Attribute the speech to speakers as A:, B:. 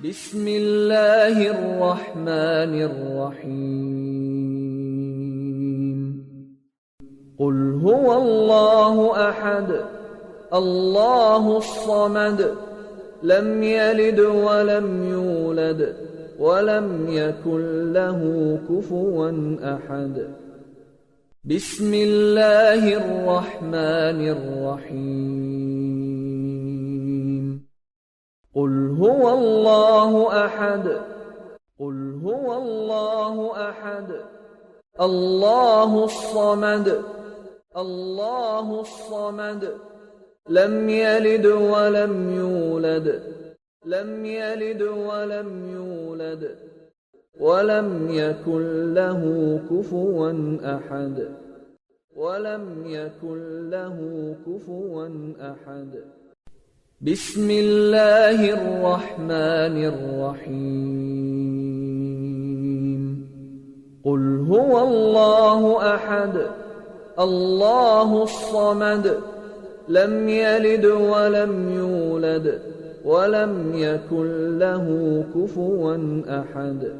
A: بسم الله الرحمن الرحيم قل هو الله أحد الله الصمد لم يلد ولم يولد ولم يكن له كفوا أحد بسم الله الرحمن الرحيم قل هو الله أحد قل هو الله أحد الله الصمد الله الصمد لم يلد ولم يولد لم يلد ولم يولد ولم يكن له كفوا أحد ولم يكن له كفوا أحد بسم الله الرحمن الرحيم قل هو الله أحد الله الصمد لم يلد ولم يولد ولم يكن له كفوا أحد